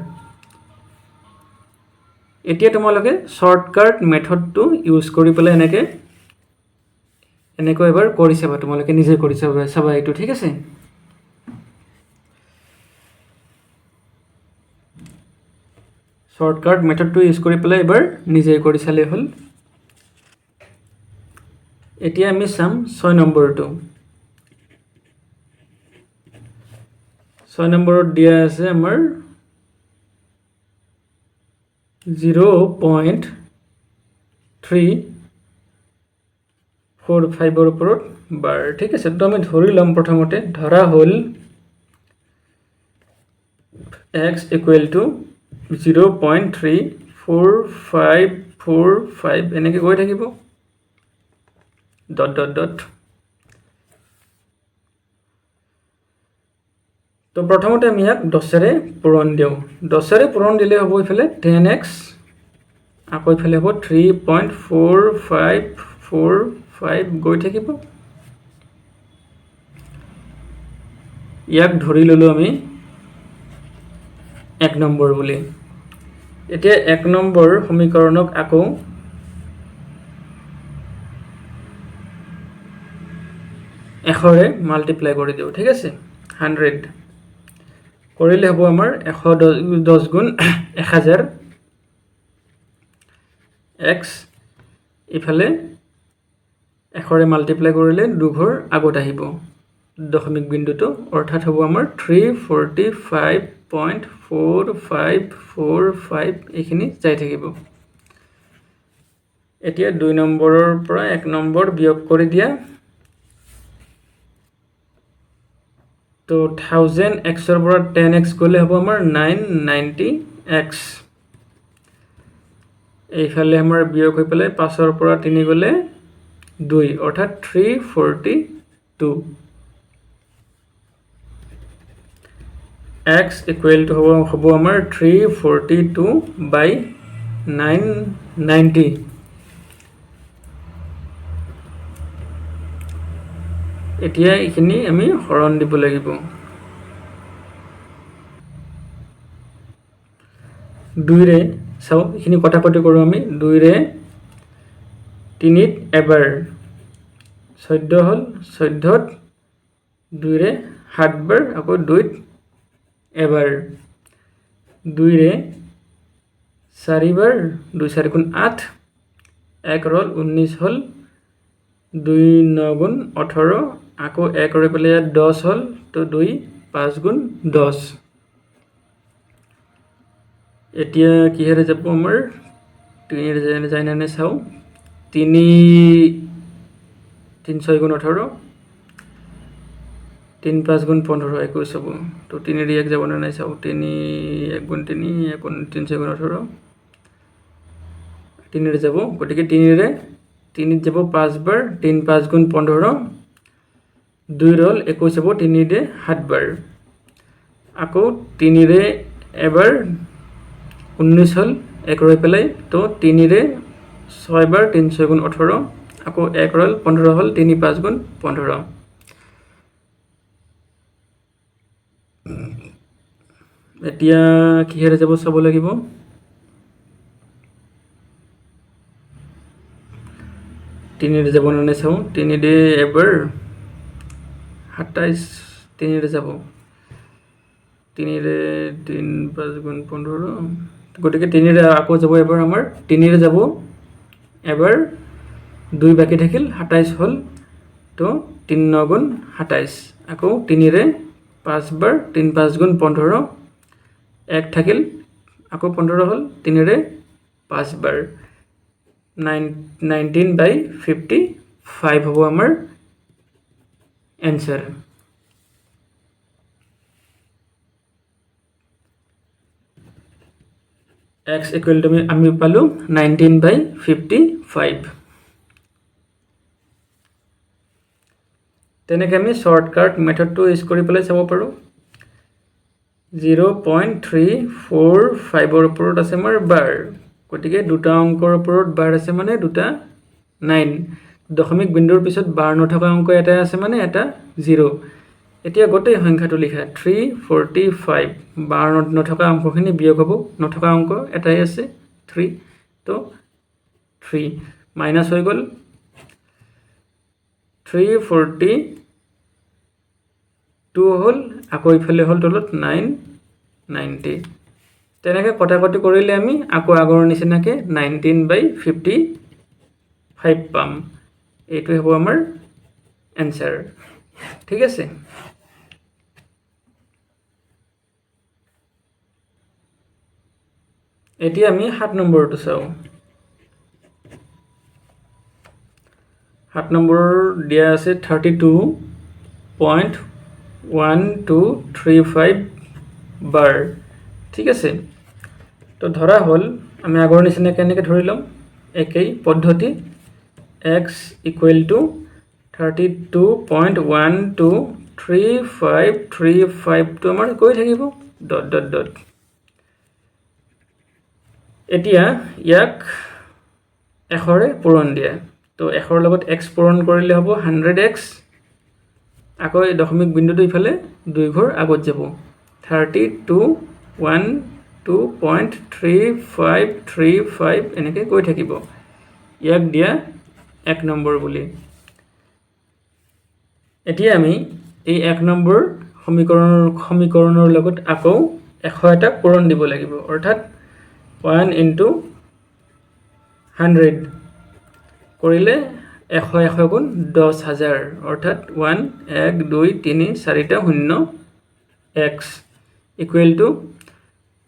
এতিয়া তোমালোকে শ্বৰ্টকাট মেথডটো ইউজ কৰি পেলাই এনেকৈ এবাৰ কৰি চাবা, তোমালোকে নিজে কৰি চাবা এইটো, ঠিক আছে। শ্বৰ্টকাট মেথডটো ইউজ কৰি পেলাই এবাৰ নিজে কৰি চালেই হ'ল। এতিয়া আমি চাম 6 নম্বৰটো। 6 নম্বৰত দিয়া আছে আমাৰ 0.345ৰ ওপৰত বাৰ, ঠিক আছে। তো আমি ধৰি ল'ম, প্ৰথমতে ধৰা হ'ল x ইকুৱেল টু 0.3545 এনেকৈ গৈ থাকিব, ডট ডট ডট। তো প্ৰথমতে আমি ইয়াক 10ৰে পূৰণ দিওঁ। 10ৰে পূৰণ দিলে হ'ব ইফালে 10x, আকৌ ইফালে হ'ব 3.4545 গৈ থাকিব। ইয়াক ধৰি ল'লোঁ আমি 1 নম্বৰ বুলি। এতিয়া 1 নম্বৰ সমীকৰণক আকৌ 100ৰে মাল্টিপ্লাই কৰি দিওঁ, ঠিক আছে। 100 কৰিলে হ'ব আমাৰ 110 গুণ 1000 x, ইফালে 100ৰে মাল্টিপ্লাই কৰিলে 2 ঘৰ আগত আহিব দশমিক বিন্দুটো, অৰ্থাৎ হ'ব আমাৰ 345.4545 এইখিনি যাই থাকিব। এতিয়া 2 নম্বৰৰ পৰা 1 নম্বৰ বিয়োগ কৰি দিয়া। তো 1000xৰ পৰা 10x গ'লে হ'ব আমাৰ 990x। এইফালে আমাৰ বিয়োগ হৈ পেলাই 5ৰ পৰা 3 গ'লে 2, অৰ্থাৎ 342। x ইকুৱেল টু হ'ব আমাৰ 342/990। এতিয়া এইখিনি আমি হৰণ দিব লাগিব। 2ৰে চাওঁ এইখিনি কটাকটি কৰোঁ আমি 2ৰে 3ত এবাৰ 14 হ'ল 14ত 2ৰে 7 বাৰ আকৌ 2ত এবাৰ 2ৰে 4 বাৰ 2 4 গুণ 8 1 ৰল 19 হ'ল 2 9 গুণ 18 আকৌ 1 ৰৈ পেলাই ইয়াত 10 হ'ল তো 2 5 গুণ 10 এতিয়া কিহেৰে যাব আমাৰ 3ৰে যায় নে চাওঁ 3 6 গুণ 18 3 5 গুণ 15 21 হ'ব তো 3ৰে 1 যাব নাই চাওঁ 3 1 গুণ 3 1 গুণ 3 6 গুণ 18 3ৰে যাব গতিকে 3ৰে 3ত যাব 5 বাৰ 3 5 গুণ 15 2 ৰল 21 হ'ব 3ৰে 7 বাৰ আকৌ 3ৰে এবাৰ 19 হ'ল 1 ৰৈ পেলাই তো 3ৰে 6 বাৰ 3 6 গুণ 18 আকৌ 1 ৰল 15 হ'ল 3 5 গুণ 15 এতিয়া কিহেৰে যাব চাব লাগিব 3ৰে যাব নে চাওঁ 3ৰে এবাৰ 27 3ৰে যাব 3ৰে 3 5 গুণ 15 গতিকে 3ৰে আকৌ যাব এবাৰ আমাৰ 3ৰে যাব এবাৰ 2 বাকি থাকিল 27 হ'ল তো 3 9 গুণ 27 আকৌ 3ৰে 5 বাৰ 3 5 গুণ 15 1 থাকিল আকৌ 15 হ'ল 3ৰে 5 বাৰ 19/55 হ'ব আমাৰ এনসার x equal to আমি পালো 19/55 তেনেকে আমি শর্টকাট মেথডটো ইউজ কৰি পেলাই চাব পাৰো 0.345 ৰ ওপৰত আছে আমাৰ বাৰ গতিকে দুটা অংকৰ ওপৰত বাৰ আছে মানে দুটা 9 দশমিক বিন্দুৰ পিছত বাৰ নথকা অংক এটা আছে মানে এটা 0 এতিয়া গোটেই সংখ্যাটো লিখা 345 বাৰ নথকা অংকখিনি বিয়োগ হ'ব নথকা অংক এটাই আছে 3 তো 3 মাইনাস হৈ গ'ল 342 হ'ল আকৌ ইফালে হ'ল তলত 990 তেনেকে কটাকটি কৰিলে আমি আকৌ আগৰ নিচিনাকে 19/55 পাম এইটো হ'ব আমাৰ এনসাৰ ঠিক আছে এতিয়া আমি 7 নম্বৰটো চাও 7 নম্বৰ দিয়া আছে 32.1235 বাৰ ঠিক আছে তো ধৰা হল আমি আগৰ নিচিনা কেনেকৈ ধৰি লম একেই পদ্ধতি x equal to 32.1235 তো আমাৰ কৈ থাকিব ডট ডট ডট এতিয়া ইয়াক এশৰে পূৰণ দিয়া তো এশৰ লগত x পূৰণ কৰিলে হ'ব 100x আকৌ এই দশমিক বিন্দুটো ইফালে দুই ঘৰ আগত যাব 32.1235 এনেকৈ কৈ থাকিব ইয়াক দিয়া 1 নম্বৰ বুলি এতিয়া আমি এই 1 নম্বৰ সমীকৰণৰ লগত আকৌ 100 এটা পূৰণ দিব লাগিব অৰ্থাৎ 1 into 100 কৰিলে 100 গুণ 10,000 অৰ্থাৎ 1 1 2 3 4টা 0 x equal to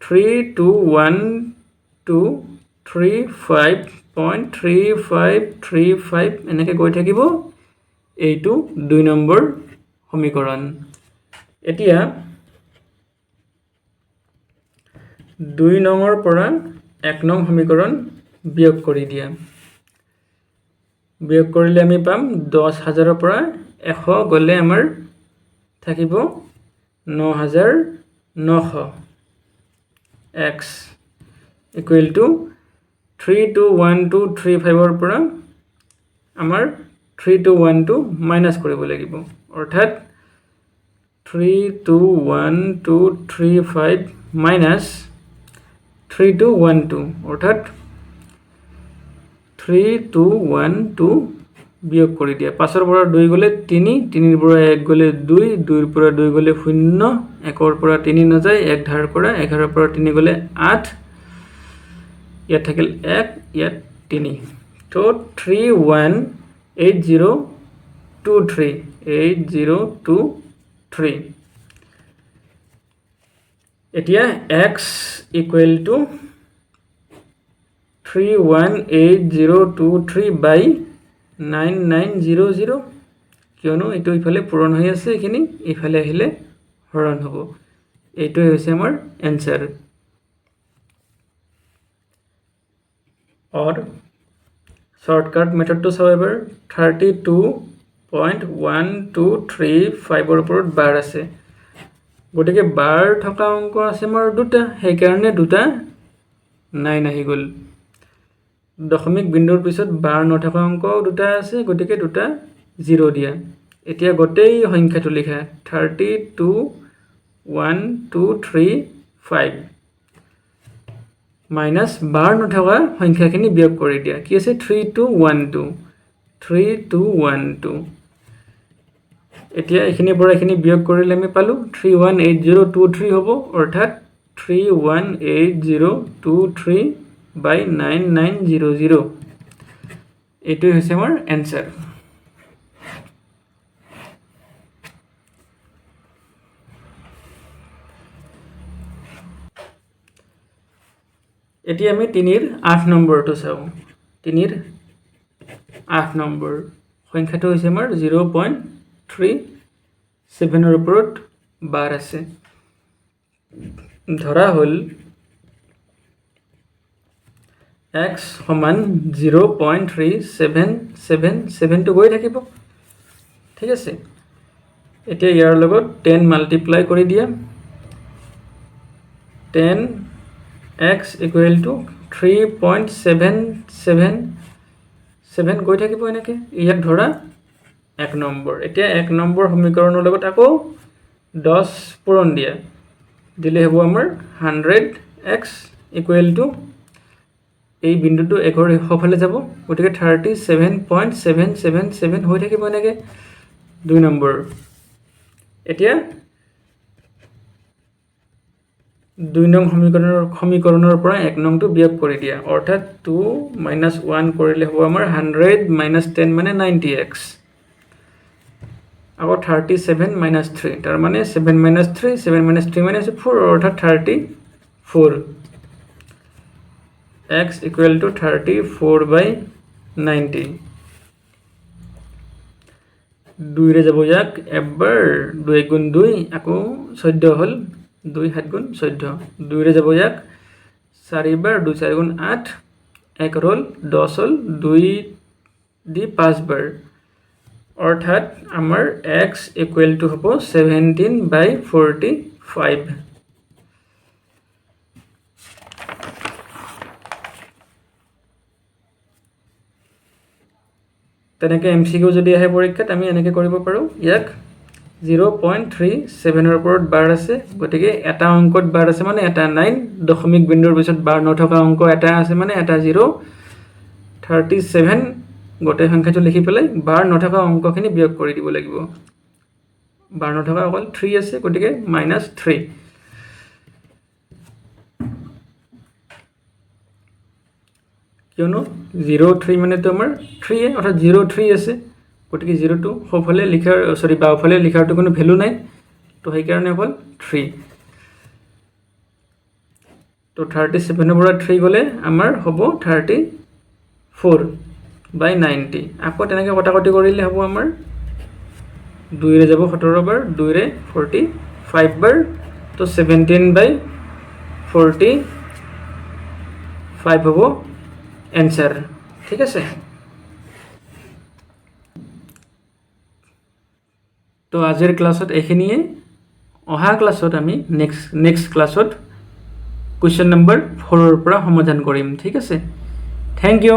32.1235 এনেকৈ গৈ থাকিব এইটো 2 নম্বৰ সমীকৰণ এতিয়া 2 নম্বৰ পৰা 1 নং সমীকৰণ বিয়োগ কৰি দিয়া বিয়োগ কৰিলে আমি পাম 10,000 ৰ পৰা 100 গলে আমাৰ থাকিব 9,900 x equal to 321235 ৰ পৰা আমাৰ 3212 মাইনাস কৰিব লাগিব অৰ্থাৎ 321235 minus 3 2 1 2 অৰ্থাৎ 3 2 1 2 বিয়োগ কৰি দিয়া 5 ৰ পৰা 2 গলে 3 3 ৰ পৰা 1 গলে 2 2 ৰ পৰা 2 গলে 0 1 ৰ পৰা 3 নাযায় 1 ধাৰ কৰা 11 ৰ পৰা 3 গলে 8 ইয়াত থাকিল 1 ইয়াত 3 তো 3 1 8 0 2 3 8 0 2 3 এতিয়া x equal to 31803 by 9900 কিয়নো এইটো ইফালে পূৰণ হৈ আছে এখিনি ইফালে আহিলে হৰণ হ'ব এইটো হৈছে আমাৰ এনসাৰ और শৰ্টকাট মেথডটো চাও এবাৰ 32.1235 ৰ ওপৰত বাৰ আছে গটিকে বাৰ থকা অংক আছে আমাৰ দুটা সেই কাৰণে দুটা 9 আহি গল দশমিক বিন্দুৰ পিছত বাৰ নথকা অংক দুটা আছে গটিকে দুটা 0 দিয়া এতিয়া গটেই সংখ্যাটো লিখা 32.1235 মাইনাস বাৰ নথকা সংখ্যাখিনি বিয়োগ কৰি দিয়া কি আছে 3212 এতিয়া এখিনি পৰা এখিনি বিয়োগ কৰিলে আমি পালো 318023 হ'ব অৰ্থাৎ 318023 by 9900 এইটো হৈছে আমাৰ এনসাৰ এতিয়া আমি 3 ৰ 8 নম্বৰটো চাও 3 ৰ 8 নম্বৰ সংখ্যাটো হৈছে আমাৰ 0.37 ৰ ওপৰত বাৰ আছে ধৰা হল x সমান 0.3777 টো গৈ থাকিব ঠিক আছে এতিয়া ইয়াৰ লগত 10 মাল্টিপ্লাই কৰি দিয়া 10 x equal to 3.777 গৈ থাকিব এনেকে ইয়াক ধৰা 1 নম্বৰ এতিয়া 1 নম্বৰ সমীকৰণৰ লগত আকৌ 10 পূৰণ দিয়া দিলে হ'ব আমাৰ 100x equal to এই বিন্দুটো একৰ হফালে যাব গটিকে 37.777 হৈ থাকিব এনেকে 2 নম্বৰ এতিয়া 2 নং সমীকৰণৰ পৰা 1 নংটো বিয়োগ কৰি দিয়া অৰ্থাৎ 2 - 1 কৰিলে হ'ব আমাৰ 100 - 10 মানে 90x আকৌ 37 - 3 তাৰ মানে 7 - 3 7 - 3 মানে 4 অৰ্থাৎ 34 x equal to 34 by 90 2 ৰে যাব ইয়াক এবাৰ 2 গুণ 2 আকৌ 14 হল 2 7 গুণ 14 2 ৰে যাব ইয়াক 4 বাৰ 2 4 গুণ 8 1 হল 10 হল 2 দি 5 বাৰ অৰ্থাৎ আমাৰ x equal to হ'ব 17 by 45 তেনেকে এমসিকিউ যদি আহে পৰীক্ষাত আমি এনেকে কৰিব পাৰো ইয়াক 0.37 ৰ ওপৰত বাৰ আছে গটিকে এটা অংকত বাৰ আছে মানে এটা 9 দশমিক বিন্দুৰ পিছত বাৰ নথকা অংক এটা আছে মানে এটা 0 37 গটে সংখ্যাটো লিখি পেলাই বাৰ নথকা অংকখিনি বিয়োগ কৰি দিব লাগিব বাৰ নথকা অকল 3 আছে গটিকে -3 কিয়নো 03 মানে তো আমাৰ 3 অৰ্থাৎ 03 আছে গটিকে 02 হফালে লিখাৰ সৰি বাওফালে লিখাৰটো কোনো ভ্যালু নাই তো সেই কাৰণে অকল 3 তো 37 ৰ পৰা 3 গলে আমাৰ হ'ব 34 by 90 আকৌ তেনেকে কটাকটি কৰিলে হ'ব আমাৰ 2 ৰে যাব 17 বাৰ 2 ৰে 45 বাৰ তো 17 by 45 হ'ব এনসাৰ ঠিক আছে তো আজিৰ ক্লাছত এখিনিয়ে অহা ক্লাছত আমি নেক্সট ক্লাছত কোৱেশ্চন নম্বৰ 4 ৰ পৰা সমাধান কৰিম ঠিক আছে থ্যাংক ইউ